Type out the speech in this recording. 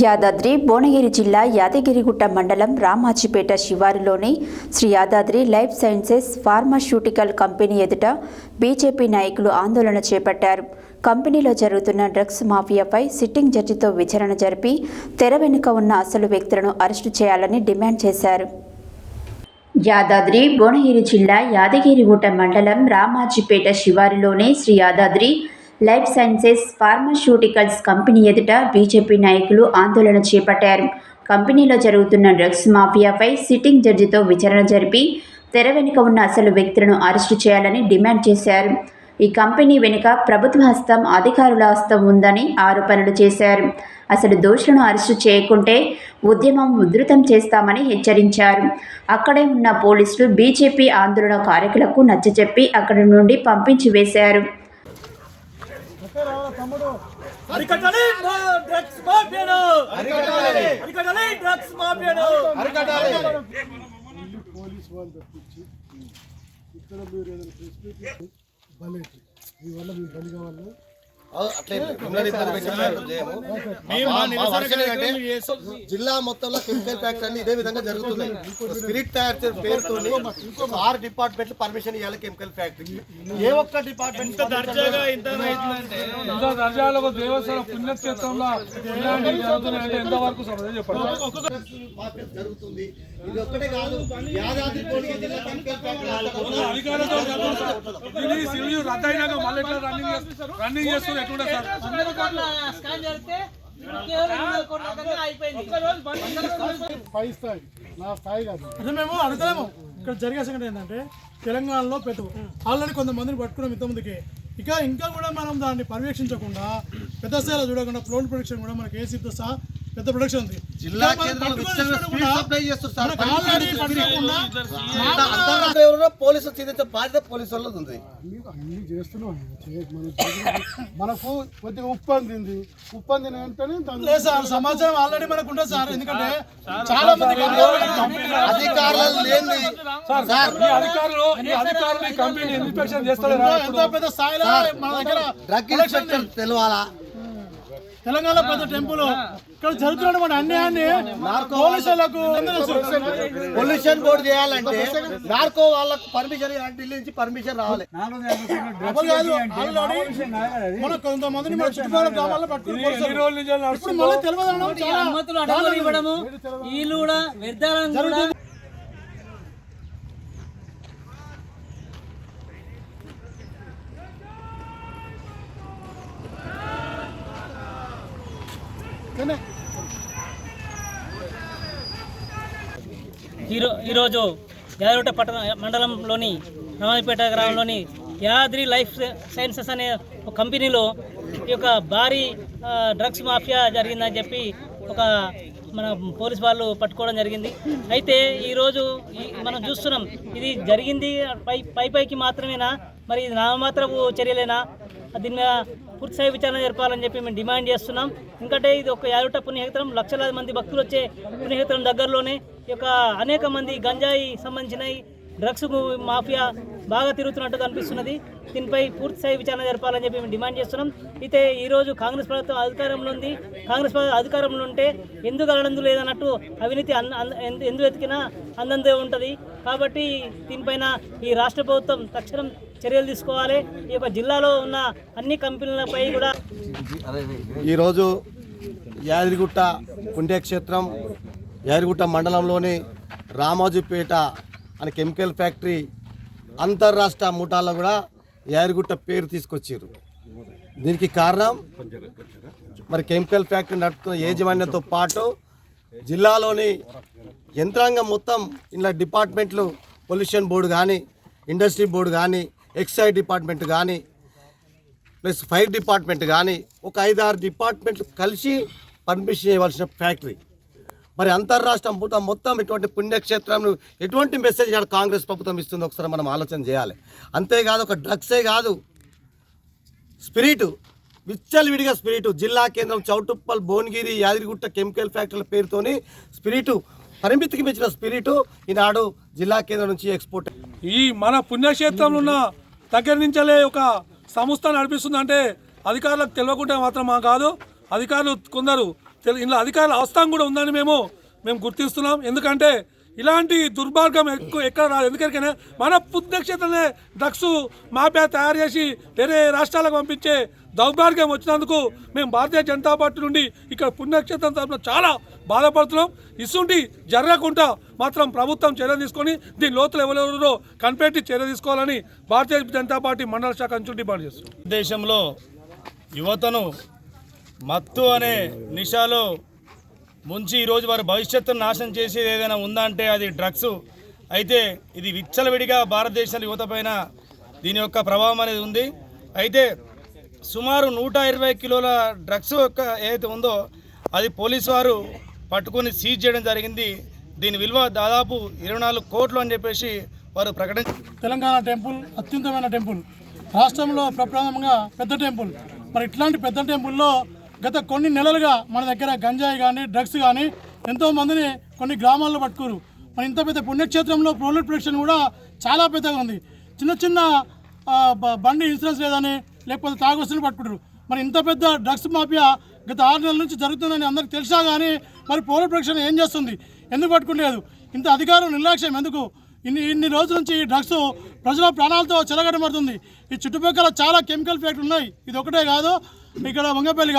యాదాద్రి భువనగిరి జిల్లా యాదగిరిగుట్ట మండలం రామాజీపేట శివారులోని Sri Yadadri life sciences pharmaceutical company ఎదుట బీజేపీ నాయకులు ఆందోళన చేపట్టారు. కంపెనీలో జరుగుతున్న డ్రగ్స్ మాఫియాపై సిట్టింగ్ జడ్జితో విచారణ జరిపి తెర వెనుక ఉన్న అసలు వ్యక్తులను అరెస్టు చేయాలని డిమాండ్ చేశారు. యాదాద్రి భువనగిరి జిల్లా యాదగిరిగుట్ట మండలం రామాజీపేట శివారులోని Sri Yadadri life sciences pharmaceuticals company ఎదుట బీజేపీ నాయకులు ఆందోళన చేపట్టారు. కంపెనీలో జరుగుతున్న డ్రగ్స్ మాఫియాపై సిట్టింగ్ జడ్జితో విచారణ జరిపి తెర వెనుక ఉన్న అసలు వ్యక్తులను అరెస్టు చేయాలని డిమాండ్ చేశారు. ఈ కంపెనీ వెనుక ప్రభుత్వ హస్తం, అధికారుల హస్తం ఉందని ఆరోపణలు చేశారు. అసలు దోషులను అరెస్టు చేయకుంటే ఉద్యమం ఉధృతం చేస్తామని హెచ్చరించారు. అక్కడే ఉన్న పోలీసులు బీజేపీ ఆందోళనకారులకు నచ్చజెప్పి అక్కడి నుండి పంపించి వేశారు. అరికట్టాలి డ్రగ్స్ మాఫియాను, అరికట్టాలి డ్రగ్స్ మాఫియాను, అరికట్టాలి. పోలీస్ వాళ్ళు తప్పించి ఇక్కడ మీరు ఏదైనా ఫెసిలిటీ బలేటి మీ వల్ల మీరు బలి కావాలి. జిల్లా మొత్తంలో కెమికల్ ఫ్యాక్టరీ అన్ని ఇదే విధంగా జరుగుతున్నాయి. స్పిరిట్ ఫ్యాక్టరీ పేరుతో 6 డిపార్ట్మెంట్లు పర్మిషన్ ఇవ్వాలి. కెమికల్ ఫ్యాక్టరీ ఏ ఒక్క డిపార్ట్మెంట్ దేవస్థానం పుణ్యక్షేత్రంలో ఎంతవరకు జరుగుతుంది. ఇది ఒక్కటే కాదు, యాదాద్రి భువనగిరి జిల్లా కెమికల్ ఫ్యాక్టరీ రన్నింగ్ చేస్తున్నారు. పై స్థాయి నా స్థాయి కాదు. అంటే మేము అడగలేము. ఇక్కడ జరిగే సంగతి ఏంటంటే తెలంగాణలో పెట్టు ఆల్రెడీ కొంతమందిని పట్టుకున్నాం ఇంతమందికి. ఇంకా కూడా మనం దాన్ని పర్యవేక్షించకుండా పెద్ద స్థాయిలో చూడకుండా ఫ్లోన్ ప్రొడక్షన్ కూడా మనకి ఏసీతో సహా పెద్ద ప్రొడక్షన్ ఉంది. పోలీసు బాధ్యత పోలీసు వాళ్ళది ఉంది. అన్ని చేస్తున్నాం. మనకు కొద్దిగా ఉప్పు అందింది. ఉప్పు అందిన వెంటనే సార్ సమాచారం ఆల్రెడీ మనకు ఉంటుంది సార్. ఎందుకంటే చాలా మంది అధికారులు లేని ఎంతో పెద్ద స్థాయిలో మన దగ్గర డ్రగ్ ఇన్స్పెక్టర్ తెలవాలా. తెలంగాణ పెద్ద టెంపుల్ ఇక్కడ జరుగుతున్నటువంటి అన్యాయాన్ని పోలీసులకు పొల్యూషన్ బోర్డు చేయాలంటే నార్కో వాళ్ళకు పర్మిషన్ ఢిల్లీ నుంచి పర్మిషన్ రావాలి. మన కొంతమందిని మన చుట్టుపక్కల గ్రామాల్లో పట్టుకుని తెలియదు. ఈరోజు యాదగిరిగుట్ట పట్టణ మండలంలోని రామాజీపేట గ్రామంలోని యాదాద్రి లైఫ్ సైన్సెస్ అనే ఒక కంపెనీలో ఈ యొక్క భారీ డ్రగ్స్ మాఫియా జరిగిందని చెప్పి మన పోలీస్ వాళ్ళు పట్టుకోవడం జరిగింది. అయితే ఈరోజు మనం చూస్తున్నాం, ఇది జరిగింది పైకి మాత్రమేనా, మరి ఇది నామమాత్రపు చర్యలేనా, దీని మీద పూర్తిస్థాయి విచారణ జరపాలని చెప్పి మేము డిమాండ్ చేస్తున్నాం. ఎందుకంటే ఇది ఒక యాదగిరిగుట్ట పుణ్యక్షేత్రం, లక్షలాది మంది భక్తులు వచ్చే పుణ్యక్షేత్రం దగ్గరలోనే ఈ యొక్క అనేక మంది గంజాయి సంబంధించిన డ్రగ్స్ మాఫియా బాగా తిరుగుతున్నట్టు కనిపిస్తున్నది. దీనిపై పూర్తిస్థాయి విచారణ జరపాలని చెప్పి మేము డిమాండ్ చేస్తున్నాం. అయితే ఈరోజు కాంగ్రెస్ ప్రభుత్వం అధికారంలో ఉంది. కాంగ్రెస్ అధికారంలో ఉంటే ఎందుకు అనందు లేదన్నట్టు అవినీతి ఎందుకు వెతికినా అందందే ఉంటుంది. కాబట్టి దీనిపైన ఈ రాష్ట్ర ప్రభుత్వం తక్షణం చర్యలు తీసుకోవాలి. ఈ యొక్క జిల్లాలో ఉన్న అన్ని కంపెనీలపై కూడా ఈరోజు యాదగిరిగుట్ట పుణ్యక్షేత్రం యాదగిరిగుట్ట మండలంలోని రామాజీపేట అనే కెమికల్ ఫ్యాక్టరీ అంతర్రాష్ట్ర ముఠాల్లో కూడా యాదగిరిగుట్ట పేరు తీసుకొచ్చారు. దీనికి కారణం మరి కెమికల్ ఫ్యాక్టరీ నడుపుతున్న యాజమాన్యంతో పాటు జిల్లాలోని యంత్రాంగం మొత్తం ఇలా డిపార్ట్మెంట్లు, పొల్యూషన్ బోర్డు కానీ, ఇండస్ట్రీ బోర్డు కానీ, ఎక్సైజ్ డిపార్ట్మెంట్ కానీ, ప్లస్ ఫైర్ డిపార్ట్మెంట్ కానీ, ఒక 5-6 డిపార్ట్మెంట్లు కలిసి పర్మిషన్ ఇవ్వాల్సిన ఫ్యాక్టరీ. మరి అంతర్రాష్ట్ర మొత్తం ఇటువంటి పుణ్యక్షేత్రం ఎటువంటి మెసేజ్ కాంగ్రెస్ ప్రభుత్వం ఇస్తుందో ఒకసారి మనం ఆలోచన చేయాలి. అంతేకాదు ఒక డ్రగ్సే కాదు, స్పిరిటు, విచ్చలవిడిగా స్పిరిటు, జిల్లా కేంద్రం చౌటుప్పల్, భువనగిరి, యాదగిరిగుట్ట కెమికల్ ఫ్యాక్టరీల పేరుతోని స్పిరిటు, పరిమితికి మించిన స్పిరిటు ఈనాడు జిల్లా కేంద్రం నుంచి ఎక్స్పోర్ట్. ఈ మన పుణ్యక్షేత్రంలో ఉన్న దగ్గర నుంచే ఒక సంస్థ నడిపిస్తుందంటే అధికారులకు తెలియకుండా మాత్రం కాదు. అధికారులు కొందరు ఇలా అధికారుల అవస్థానం కూడా ఉందని మేము గుర్తిస్తున్నాం. ఎందుకంటే ఇలాంటి దుర్మార్గం ఎక్కడ రాదు. ఎందుకంటే మన పుణ్యక్షేత్రమే డ్రగ్స్ మాఫియా తయారు చేసి వేరే రాష్ట్రాలకు పంపించే దౌర్భాగ్యం వచ్చినందుకు మేము భారతీయ జనతా పార్టీ నుండి ఇక్కడ పుణ్యక్షేత్రం తరఫున చాలా బాధపడుతున్నాం. ఇసుంటి జరగకుండా మాత్రం ప్రభుత్వం చర్య తీసుకొని దీని లోతులు ఎవరెవరో కనిపెట్టి చర్య తీసుకోవాలని భారతీయ జనతా పార్టీ మండల శాఖ నుంచి డిమాండ్ చేస్తున్నాం. దేశంలో యువతను మత్తు అనే నిషాలో ముంచి ఈరోజు వారి భవిష్యత్తును నాశనం చేసేది ఏదైనా ఉందంటే అది డ్రగ్స్. అయితే ఇది విచ్చలవిడిగా భారతదేశ యువత పైన దీని యొక్క ప్రభావం అనేది ఉంది. అయితే సుమారు 120 కిలోల డ్రగ్స్ యొక్క ఏదైతే ఉందో అది పోలీసు వారు పట్టుకొని సీజ్ చేయడం జరిగింది. దీని విలువ దాదాపు 24 కోట్లు అని చెప్పేసి వారు ప్రకటించారు. తెలంగాణ టెంపుల్ అత్యున్నతమైన టెంపుల్, రాష్ట్రంలో ప్రప్రథమంగా పెద్ద టెంపుల్. మరి ఇట్లాంటి పెద్ద టెంపుల్లో గత కొన్ని నెలలుగా మన దగ్గర గంజాయి కానీ డ్రగ్స్ కానీ ఎంతోమందిని కొన్ని గ్రామాల్లో పట్టుకోరు. మరి ఇంత పెద్ద పుణ్యక్షేత్రంలో ప్రోలెట్ ప్రొడక్షన్ కూడా చాలా పెద్దగా ఉంది. చిన్న చిన్న బండి ఇన్సూరెన్స్ లేదని లేకపోతే తాగొస్తులు పట్టుకుంటారు. మరి ఇంత పెద్ద డ్రగ్స్ మాఫియా గత 6 నెలల నుంచి జరుగుతుందని అందరికి తెలిసా కానీ మరి ప్రోలెట్ ప్రొడక్షన్ ఏం చేస్తుంది, ఎందుకు పట్టుకోలేదు? ఇంత అధికారం నిర్లక్ష్యం ఎందుకు? ఇన్ని రోజుల నుంచి ఈ డ్రగ్స్ ప్రజల ప్రాణాలతో చెలగడమడుతుంది. ఈ చుట్టుపక్కల చాలా కెమికల్ ఫ్యాక్టరీలు ఉన్నాయి, ఇది ఒకటే కాదు. ఇక్కడ వంగపల్లి